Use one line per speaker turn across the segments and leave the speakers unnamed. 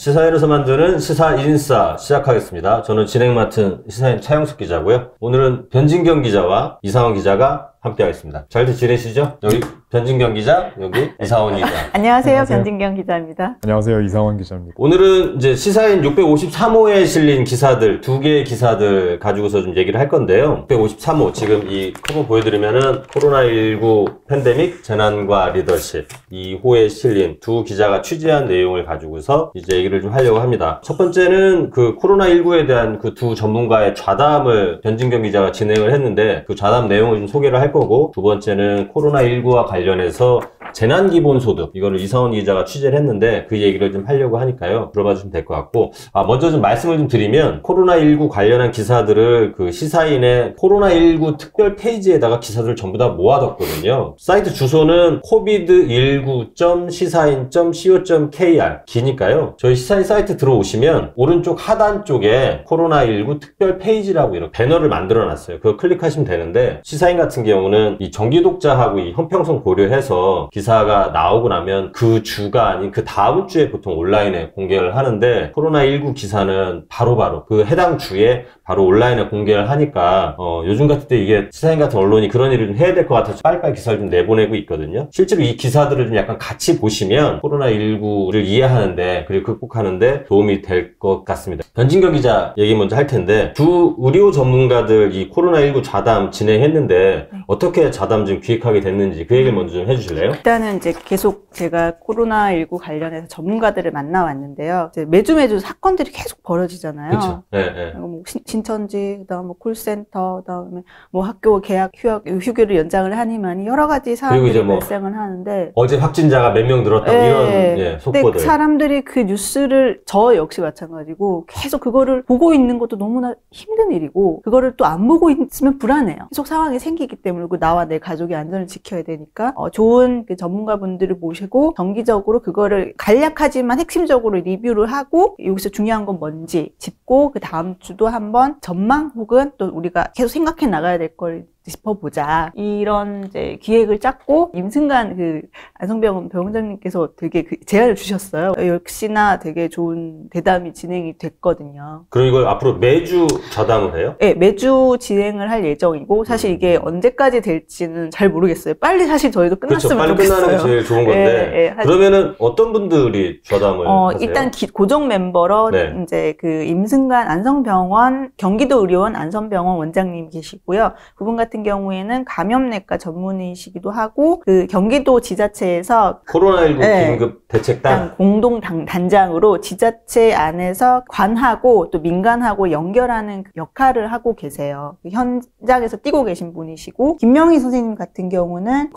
시사인에서 만드는 시사인싸 시작하겠습니다. 저는 진행 맡은 시사인 차영숙 기자고요. 오늘은 변진경 기자와 이상원 기자가 함께하겠습니다. 잘들 지내시죠? 여기 변진경 기자, 여기 이상원 기자.
안녕하세요. 변진경 기자입니다.
안녕하세요. 이상원 기자입니다.
오늘은 이제 시사인 653호에 실린 기사들, 두 개의 기사들 가지고서 좀 얘기를 할 건데요. 653호, 지금 이 커버 보여드리면은 코로나19 팬데믹 재난과 리더십 이 호에 실린 두 기자가 취재한 내용을 가지고서 이제 얘기를 좀 하려고 합니다. 첫 번째는 그 코로나19에 대한 그 두 전문가의 좌담을 변진경 기자가 진행을 했는데 그 좌담 내용을 좀 소개를 할 거고, 두 번째는 코로나19와 관련해서 재난기본소득, 이거를 이상원 기자가 취재를 했는데 그 얘기를 좀 하려고 하니까요. 들어봐 주시면 될 것 같고, 먼저 좀 말씀을 좀 드리면 코로나19 관련한 기사들을 그 시사인의 코로나19 특별 페이지에다가 기사들을 전부 다 모아뒀거든요. 사이트 주소는 covid19.sisain.co.kr 기니까요. 저희 시사인 사이트 들어오시면 오른쪽 하단 쪽에 코로나19 특별 페이지라고 이렇게 배너를 만들어 놨어요. 그거 클릭하시면 되는데, 시사인 같은 경우는 이 정기 독자하고 이 형평성 고려해서 기사가 나오고 나면 그 주가 아닌 그 다음 주에 보통 온라인에 공개를 하는데, 코로나19 기사는 바로바로 그 해당 주에 바로 온라인에 공개를 하니까 요즘 같을 때 이게 시사인 같은 언론이 그런 일을 좀 해야 될 것 같아서 빨리빨리 기사를 좀 내보내고 있거든요. 실제로 이 기사들을 좀 약간 같이 보시면 코로나19를 이해하는데, 그리고 극복하는데 도움이 될 것 같습니다. 변진경 기자 얘기 먼저 할 텐데, 두 의료 전문가들 이 코로나19 좌담 진행했는데 어떻게 좌담 좀 기획하게 됐는지 그 얘기를 먼저 좀 해주실래요?
일단은 이제 계속 제가 코로나19 관련해서 전문가들을 만나왔는데요. 이제 매주 사건들이 계속 벌어지잖아요.
그렇죠. 네.
뭐 신천지, 그다음 뭐 콜센터, 그다음에 뭐 학교 개학 휴교를 연장을 하니만 여러 가지 사안들이 발생을 하는데,
어제 확진자가 몇 명 늘었다 이런 속보들.
근데 사람들이 그 뉴스를, 저 역시 마찬가지고 계속 그거를 보고 있는 것도 너무나 힘든 일이고, 그거를 또 안 보고 있으면 불안해요. 계속 상황이 생기기 때문에 나와 내 가족의 안전을 지켜야 되니까 좋은 그 전문가분들을 모시고 정기적으로 그거를 간략하지만 핵심적으로 리뷰를 하고, 여기서 중요한 건 뭔지 짚고 그 다음 주도 한번 전망 혹은 또 우리가 계속 생각해 나가야 될 걸 짚어보자, 이런 이제 기획을 짰고, 임승관 그 안성병원 병원장님께서 되게 그 제안을 주셨어요. 역시나 되게 좋은 대담이 진행이 됐거든요.
그럼 이걸 앞으로 매주 좌담을 해요?
네, 매주 진행을 할 예정이고, 사실 이게 언제까지 될지는 잘 모르겠어요. 빨리 사실 저희도 끝났으면
좋겠어요. 빨리 끝나는 게 제일 좋은 건데. 그러면은 어떤 분들이 좌담을 하세요?
일단 고정 멤버로 이제 그 임승관 안성병원 경기도 의료원 안성병원 원장님 계시고요. 그분 같은 경우에는 감염내과 전문의시기도 하고, 그 경기도 지자체에서
코로나19 긴급 대책단
공동 단장으로 지자체 안에서 관하고 또 민간하고 연결하는 역할을 하고 계세요. 현장에서 뛰고 계신 분이시고, 김명희 선생님 같은 경우는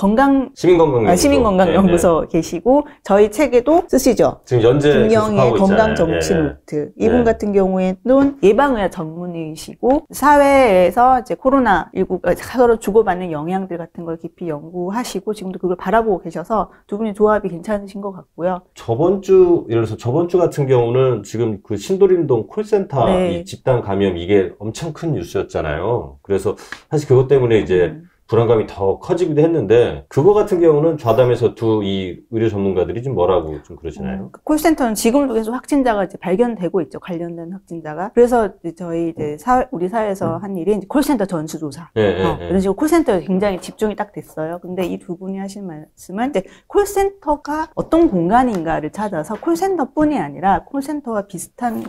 시민건강연구소 계시고, 저희 책에도 쓰시죠.
지금 연재
김명희의 건강정치 노트. 이분 같은 경우에는 예방의학 전문의이시고, 사회에서 이제 코로나19 서로 주고받는 영향들 같은 걸 깊이 연구하시고 지금도 그걸 바라보고 계셔서 두 분의 조합이 괜찮으신 것 같고요.
예를 들어서 저번 주 같은 경우는 지금 그 신도림동 콜센터 이 집단 감염, 이게 엄청 큰 뉴스였잖아요. 그래서 사실 그것 때문에 이제 불안감이 더 커지기도 했는데, 그거 같은 경우는 좌담에서 이 의료 전문가들이 좀 뭐라고 좀 그러시나요?
콜센터는 지금도 계속 확진자가 이제 발견되고 있죠. 관련된 확진자가. 그래서 저희 이제 우리 사회에서 한 일이 이제 콜센터 전수조사. 이런 식으로 콜센터에 굉장히 집중이 딱 됐어요. 근데 이 두 분이 하신 말씀은 이제 콜센터가 어떤 공간인가를 찾아서, 콜센터뿐이 아니라 콜센터와 비슷한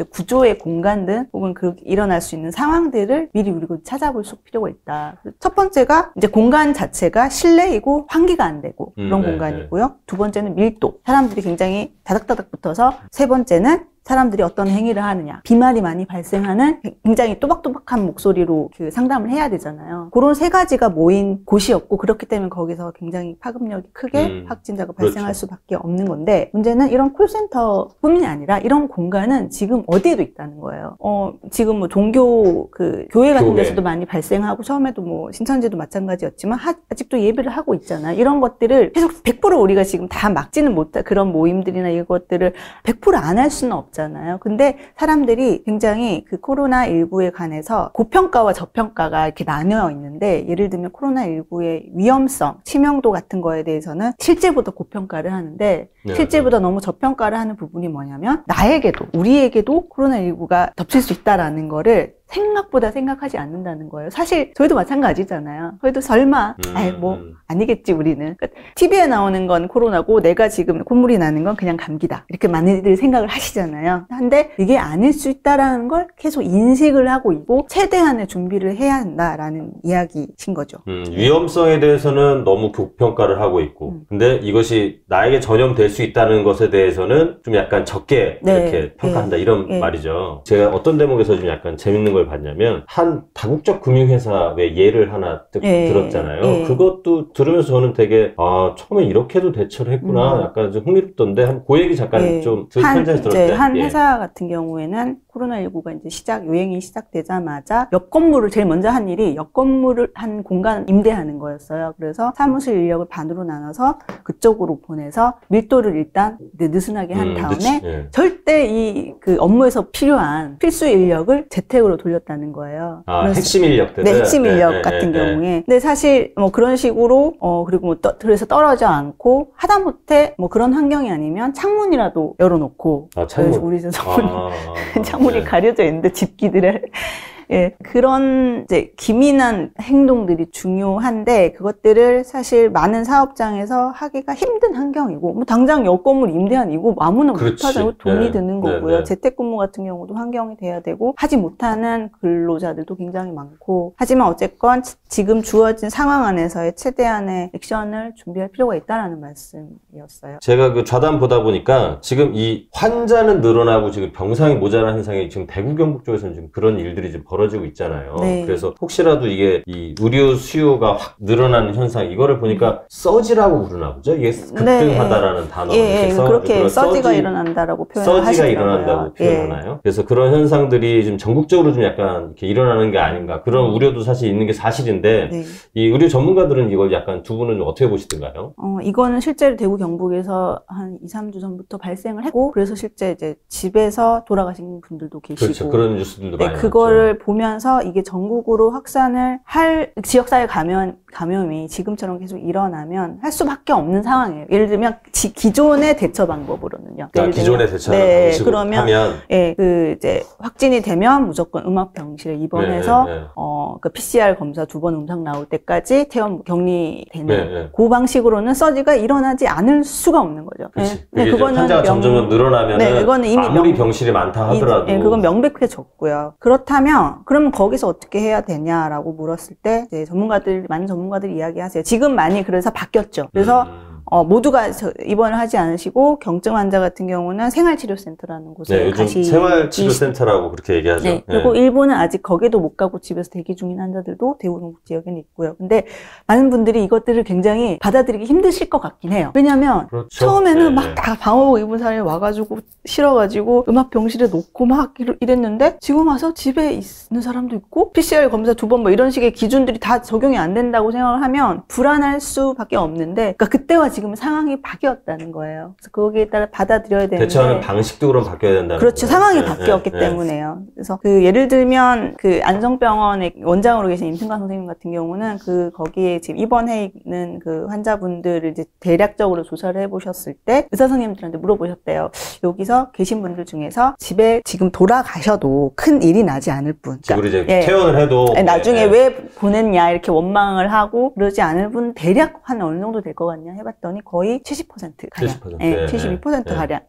구조의 공간들 혹은 그렇게 일어날 수 있는 상황들을 미리 우리가 찾아볼 필요가 있다. 첫 번째가 이제 공간 자체가 실내이고 환기가 안 되고 그런 공간이고요. 두 번째는 밀도, 사람들이 굉장히 다닥다닥 붙어서, 세 번째는 사람들이 어떤 행위를 하느냐, 비말이 많이 발생하는 굉장히 또박또박한 목소리로 그 상담을 해야 되잖아요. 그런 세 가지가 모인 곳이었고, 그렇기 때문에 거기서 굉장히 파급력이 크게 확진자가 발생할 수밖에 없는 건데, 문제는 이런 콜센터뿐이 아니라 이런 공간은 지금 어디에도 있다는 거예요. 지금 뭐 종교 교회 같은 데서도 많이 발생하고, 처음에도 뭐 신천지도 마찬가지였지만 아직도 예배를 하고 있잖아요. 이런 것들을 계속 100% 우리가 지금 다 막지는 못할 그런 모임들이나 이것들을 100% 안 할 수는 없잖아요. 없잖아요. 근데 사람들이 굉장히 그 코로나19에 관해서 고평가와 저평가가 이렇게 나뉘어 있는데, 예를 들면 코로나19의 위험성, 치명도 같은 거에 대해서는 실제보다 고평가를 하는데, 실제보다 너무 저평가를 하는 부분이 뭐냐면, 나에게도, 우리에게도 코로나19가 덮칠 수 있다라는 거를 생각보다 생각하지 않는다는 거예요. 사실 저희도 마찬가지잖아요. 저희도 설마 아니겠지 우리는. 그러니까 TV에 나오는 건 코로나고 내가 지금 콧물이 나는 건 그냥 감기다, 이렇게 많이들 생각을 하시잖아요. 근데 이게 아닐 수 있다라는 걸 계속 인식을 하고 있고 최대한의 준비를 해야 한다라는 이야기신 거죠.
위험성에 대해서는 너무 고평가를 하고 있고 근데 이것이 나에게 전염될 수 있다는 것에 대해서는 좀 약간 적게 이렇게 평가한다, 이런 말이죠. 제가 어떤 대목에서 좀 약간 재밌는 걸 봤냐면, 한 다국적 금융회사의 예를 하나 들었잖아요. 그것도 들으면서 저는 되게 처음에 이렇게도 대처를 했구나, 약간 좀 흥미롭던데, 그 얘기 잠깐 좀 현장에서 들었을 때
한 회사 같은 경우에는 코로나19가 이제 유행이 시작되자마자 옆 건물을 제일 먼저 한 일이 옆 건물을 한 공간 임대하는 거였어요. 그래서 사무실 인력을 반으로 나눠서 그쪽으로 보내서 밀도를 일단 느슨하게 한 다음에 절대 그 업무에서 필요한 필수 인력을 재택으로 돌렸다는 거예요.
핵심 인력들.
네, 핵심 인력 같은 경우에. 근데 사실 뭐 그런 식으로 그리고 뭐 그래서 떨어져 않고 하다못해 뭐 그런 환경이 아니면 창문이라도 열어놓고.
창문.
우리 창문이 가려져 있는데 집기들의. 그런 이제 기민한 행동들이 중요한데, 그것들을 사실 많은 사업장에서 하기가 힘든 환경이고, 뭐 당장 옆 건물 임대한 이고 아무나 못하자고 돈이 드는 거고요. 재택근무 같은 경우도 환경이 돼야 되고, 하지 못하는 근로자들도 굉장히 많고, 하지만 어쨌건 지금 주어진 상황 안에서의 최대한의 액션을 준비할 필요가 있다라는 말씀이었어요.
제가 그 좌담 보다 보니까 지금 이 환자는 늘어나고 지금 병상이 모자란 현상이 지금 대구 경북 쪽에서는 지금 그런 일들이 좀 벌어지고 있잖아요. 그래서 혹시라도 이게 이 의료 수요가 확 늘어나는 현상, 이거를 보니까 서지라고 부르나 보죠? 이게 급등하다라는 단어.
그렇게 서지가 일어난다라고 표현하시더라고요.
서지가 일어난다고 표현하나요? 그래서 그런 현상들이 좀 전국적으로 좀 약간 이렇게 일어나는 게 아닌가, 그런 우려도 사실 있는 게 사실인데, 이 의료 전문가들은 이걸 약간 두 분은 어떻게 보시던가요?
이거는 실제로 대구 경북에서 한 2, 3주 전부터 발생을 했고, 그래서 실제 이제 집에서 돌아가신 분들도 계시고.
그렇죠. 그런 뉴스들도 많이
그거를 보면서 이게 전국으로 확산을 할, 지역사회 감염이 지금처럼 계속 일어나면 할 수밖에 없는 상황이에요. 예를 들면 기존의 대처 방법으로는요.
기존의 대처 방식으로
그러면
하면
이제 확진이 되면 무조건 음압병실에 입원해서 그 PCR 검사 2번 음성 나올 때까지 격리되는 그 방식으로는 서지가 일어나지 않을 수가 없는 거죠.
그거는 환자가 점점 늘어나면
그거는 이미
아무리 병실이 많다 하더라도
그건 명백히 적고요. 그렇다면 그러면 거기서 어떻게 해야 되냐라고 물었을 때 이제 많은 전문가들이 이야기하세요. 지금 많이 그래서 바뀌었죠. 그래서 모두가 입원을 하지 않으시고 경증 환자 같은 경우는 생활치료센터라는 곳에
요즘 생활치료센터라고 그렇게 얘기하죠.
그리고 일부는 아직 거기도 못 가고 집에서 대기 중인 환자들도 대구 경북 지역에는 있고요. 근데 많은 분들이 이것들을 굉장히 받아들이기 힘드실 것 같긴 해요. 왜냐하면 처음에는 막 다 방호복 입은 사람이 와가지고 실어가지고 음압병실에 놓고 막 이랬는데, 지금 와서 집에 있는 사람도 있고 PCR 검사 2번 뭐 이런 식의 기준들이 다 적용이 안 된다고 생각을 하면 불안할 수밖에 없는데, 그러니까 그때와 지금 상황이 바뀌었다는 거예요. 그래서 거기에 따라 받아들여야 되는데,
대처하는 방식도 그럼 바뀌어야 된다는
그렇죠. 상황이 바뀌었기 때문에요. 그래서 예를 들면 안성병원의 원장으로 계신 임승관 선생님 같은 경우는 거기에 지금 입원해 있는 환자분들을 이제 대략적으로 조사를 해보셨을 때 의사 선생님들한테 물어보셨대요. 여기서 계신 분들 중에서 집에 지금 돌아가셔도 큰 일이 나지 않을 분,
그러니까 이제 퇴원을 해도
나중에 왜 보냈냐 이렇게 원망을 하고 그러지 않을 분 대략 한 어느 정도 될 것 같냐 해봤더니 거의 70% 가량, 72% 가량.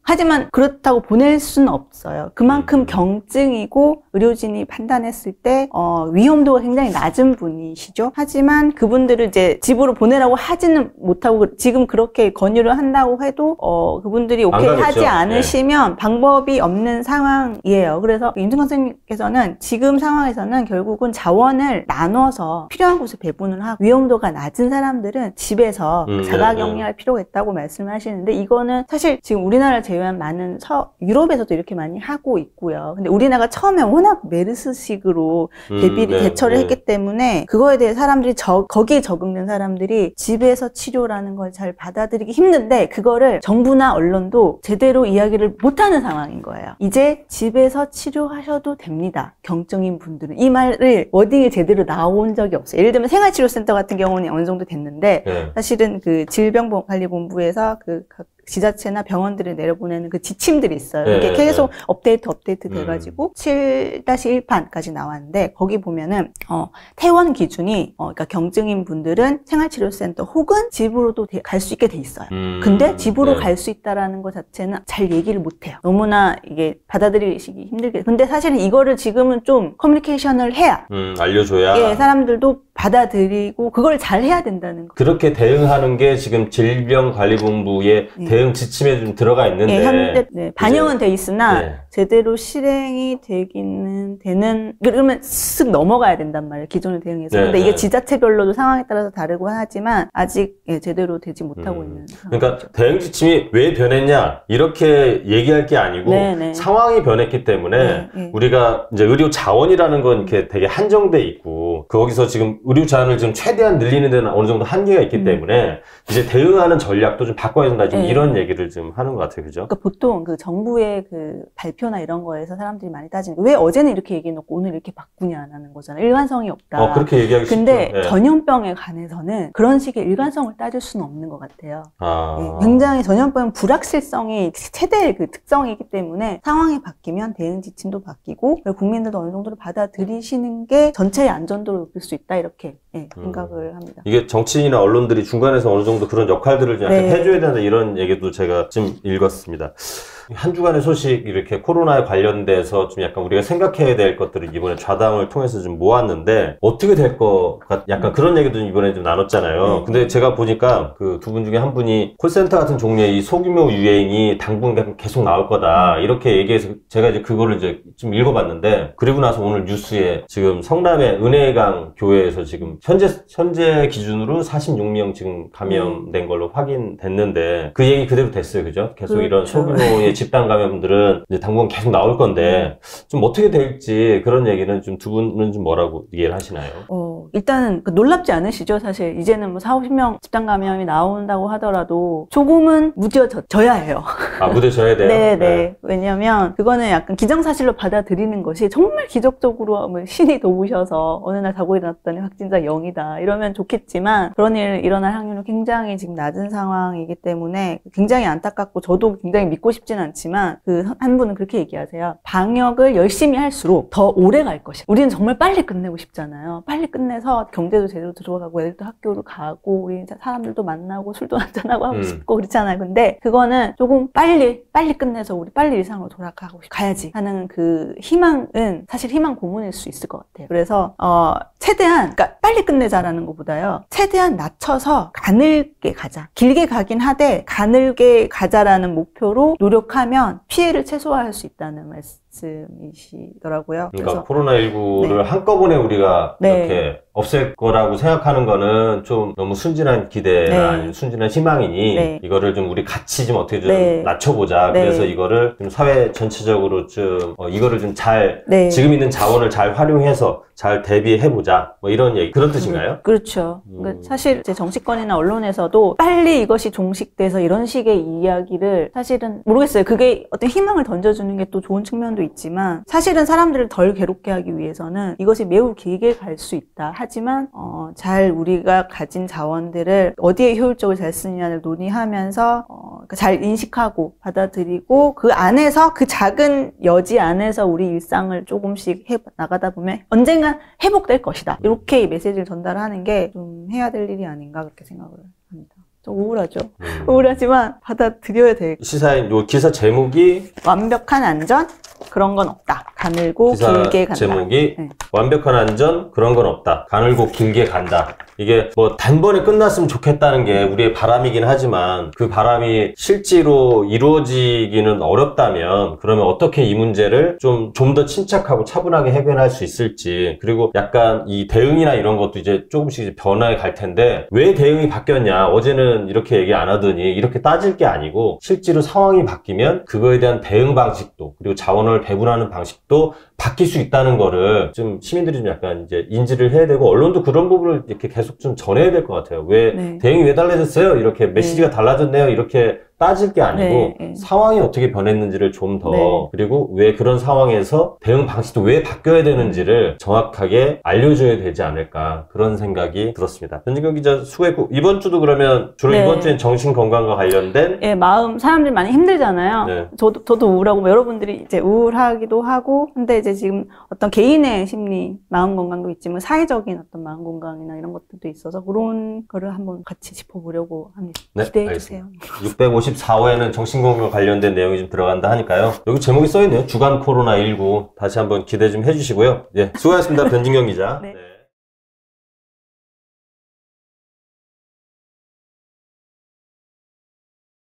하지만 그렇다고 보낼 수는 없어요. 그만큼 경증이고 의료진이 판단했을 때 위험도가 굉장히 낮은 분이시죠. 하지만 그분들을 이제 집으로 보내라고 하지는 못하고, 지금 그렇게 권유를 한다고 해도 그분들이 오케이 하지 않으시면 방법이 없는 상황이에요. 그래서 임승관 선생님께서는 지금 상황에서는 결국은 자원을 나눠서 필요한 곳에 배분을 하고, 위험도가 낮은 사람들은 집에서 자가 자가격리할 필요가 있다고 말씀하시는데 이거는 사실 지금 우리나라를 제외한 많은 유럽에서도 이렇게 많이 하고 있고요. 근데 우리나라가 처음에 워낙 메르스식으로 대처를 했기 때문에 그거에 대해 사람들이 거기에 적응된 사람들이 집에서 치료라는 걸 잘 받아들이기 힘든데 그거를 정부나 언론도 제대로 이야기를 못하는 상황인 거예요. 이제 집에서 치료하셔도 됩니다. 경증인 분들은. 이 말을 워딩이 제대로 나온 적이 없어요. 예를 들면 생활치료센터 같은 경우는 어느 정도 됐는데 사실은 그 질병관리본부에서 각 지자체나 병원들을 내려보내는 그 지침들이 있어요. 이게 계속 업데이트 돼가지고 7-1판까지 나왔는데 거기 보면은 퇴원 기준이 그러니까 경증인 분들은 생활치료센터 혹은 집으로도 갈 수 있게 돼 있어요. 근데 집으로 갈 수 있다라는 것 자체는 잘 얘기를 못 해요. 너무나 이게 받아들이시기 힘들게. 근데 사실은 이거를 지금은 좀 커뮤니케이션을 해야
알려줘야
예, 사람들도 받아들이고 그걸 잘 해야 된다는 거.
그렇게 대응하는 게 지금 질병관리본부의 대응 지침에 좀 들어가 있는데
현재 반영은 돼 있으나 제대로 실행이 되기는 되는 그러면 쓱 넘어가야 된단 말이에요. 기존의 대응에서. 근데 이게 지자체별로도 상황에 따라서 다르고 하지만 아직 제대로 되지 못하고 있는 상황이죠.
그러니까 대응 지침이 왜 변했냐 이렇게 얘기할 게 아니고 상황이 변했기 때문에 우리가 이제 의료 자원이라는 건 이렇게 되게 한정돼 있고 거기서 지금 의료 자원을 지금 최대한 늘리는 데는 어느 정도 한계가 있기 때문에 이제 대응하는 전략도 좀 바꿔야 된다. 지금 이런 얘기를 좀 하는 것 같아요. 그죠?
그러니까 보통 그 정부의 그 발표나 이런 거에서 사람들이 많이 따지는 왜 어제는 이렇게 얘기해놓고 오늘 이렇게 바꾸냐는 거잖아요. 일관성이 없다.
그렇게 얘기하기 쉽죠.
근데 전염병에 관해서는 그런 식의 일관성을 따질 수는 없는 것 같아요. 굉장히 전염병은 불확실성이 최대의 그 특성이기 때문에 상황이 바뀌면 대응 지침도 바뀌고 국민들도 어느 정도로 받아들이시는 게 전체의 안전도를 높일 수 있다. 이렇게 생각을 합니다.
이게 정치인이나 언론들이 중간에서 어느 정도 그런 역할들을 좀 약간 해줘야 된다 이런 얘기도 제가 좀 읽었습니다. 한 주간의 소식 이렇게 코로나에 관련돼서 좀 약간 우리가 생각해야 될 것들을 이번에 좌담을 통해서 좀 모았는데 어떻게 될 것 약간 그런 얘기도 이번에 좀 나눴잖아요. 근데 제가 보니까 그 두 분 중에 한 분이 콜센터 같은 종류의 이 소규모 유행이 당분간 계속 나올 거다 이렇게 얘기해서 제가 이제 그거를 이제 좀 읽어봤는데 그리고 나서 오늘 뉴스에 지금 성남의 은혜강 교회에서 지금 현재 기준으로 46명 지금 감염된 걸로 확인됐는데 그 얘기 그대로 됐어요. 그죠? 계속 이런 소규모의 집단 감염들은 이제 당분간 계속 나올 건데 좀 어떻게 될지 그런 얘기는 좀 두 분은 좀 뭐라고 이해를 하시나요?
일단은 놀랍지 않으시죠? 사실 이제는 뭐 40-50명 집단 감염이 나온다고 하더라도 조금은 무뎌져야 해요.
무뎌져야 돼요?
네. 왜냐면 그거는 약간 기정사실로 받아들이는 것이 정말 기적적으로 뭐 신이 도우셔서 어느 날 자고 일어났더니 확진자 0이다 이러면 좋겠지만 그런 일 일어날 확률은 굉장히 지금 낮은 상황이기 때문에 굉장히 안타깝고 저도 굉장히 믿고 싶지는 않지만 그 한 분은 그렇게 얘기하세요. 방역을 열심히 할수록 더 오래 갈 것이다. 우리는 정말 빨리 끝내고 싶잖아요. 빨리 끝내서 경제도 제대로 들어가고 애들도 학교를 가고 우리 사람들도 만나고 술도 한잔하고 하고 싶고 그렇잖아요. 근데 그거는 조금 빨리 끝내서 우리 빨리 일상으로 돌아가고 가야지 하는 그 희망은 사실 희망 고문일 수 있을 것 같아요. 그래서 최대한 그러니까 빨리 끝내자라는 것보다요. 최대한 낮춰서 가늘게 가자. 길게 가긴 하되 가늘게 가자라는 목표로 노력하면 피해를 최소화할 수 있다는 말씀이시더라고요.
그러니까 코로나19를 한꺼번에 우리가 이렇게 없앨 거라고 생각하는 거는 좀 너무 순진한 기대나 아니면 순진한 희망이니 이거를 좀 우리 같이 좀 어떻게 좀 낮춰보자. 그래서 이거를 좀 사회 전체적으로 좀 이거를 좀 잘 지금 있는 자원을 잘 활용해서 잘 대비해보자. 뭐 이런 얘기 그런 뜻인가요?
그렇죠. 그러니까 사실 제 정치권이나 언론에서도 빨리 이것이 종식돼서 이런 식의 이야기를 사실은 모르겠어요. 그게 어떤 희망을 던져주는 게 또 좋은 측면도 있지만 사실은 사람들을 덜 괴롭게 하기 위해서는 이것이 매우 길게 갈 수 있다. 하지만 잘 우리가 가진 자원들을 어디에 효율적으로 잘 쓰느냐를 논의하면서 잘 인식하고 받아들이고 그 안에서 그 작은 여지 안에서 우리 일상을 조금씩 나가다 보면 언젠간 회복될 것이다. 이렇게 이 메시지를 전달하는 게 좀 해야 될 일이 아닌가 그렇게 생각을 합니다. 좀 우울하죠. 우울하지만 받아들여야 돼.
시사인 요 기사 제목이
완벽한 안전, 그런 건 없다. 가늘고
기사
길게 간다.
제목이
네.
완벽한 안전 그런 건 없다. 가늘고 길게 간다. 이게 뭐 단번에 끝났으면 좋겠다는 게 우리의 바람이긴 하지만 그 바람이 실제로 이루어지기는 어렵다면 그러면 어떻게 이 문제를 좀 더 침착하고 차분하게 해결할 수 있을지, 그리고 약간 이 대응이나 이런 것도 이제 조금씩 이제 변화해 갈 텐데 왜 대응이 바뀌었냐, 어제는 이렇게 얘기 안 하더니 이렇게 따질 게 아니고 실제로 상황이 바뀌면 그거에 대한 대응 방식도 그리고 자원을 배분하는 방식도 바뀔 수 있다는 거를 좀 시민들이 좀 약간 이제 인지를 해야 되고, 언론도 그런 부분을 이렇게 계속 좀 전해야 될 것 같아요. 왜
네.
대응이 왜 달라졌어요? 이렇게 메시지가 달라졌네요. 이렇게 따질 게 아니고 상황이 어떻게 변했는지를 좀 더, 그리고 왜 그런 상황에서 대응 방식도 왜 바뀌어야 되는지를 정확하게 알려줘야 되지 않을까, 그런 생각이 들었습니다. 변진경 기자 수고했고, 이번 주도 그러면 주로 이번 주엔 정신건강과 관련된
마음, 사람들이 많이 힘들잖아요. 저도 우울하고 뭐 여러분들이 이제 우울하기도 하고, 근데 이제 지금 어떤 개인의 심리, 마음 건강도 있지만 사회적인 어떤 마음 건강이나 이런 것들도 있어서 그런 거를 한번 같이 짚어보려고 합니다. 기대해 주세요.
654호에는 정신건강 관련된 내용이 좀 들어간다 하니까요. 여기 제목이 써있네요. 주간 코로나19. 다시 한번 기대 좀 해주시고요. 예, 수고하셨습니다. 변진경 기자.
네.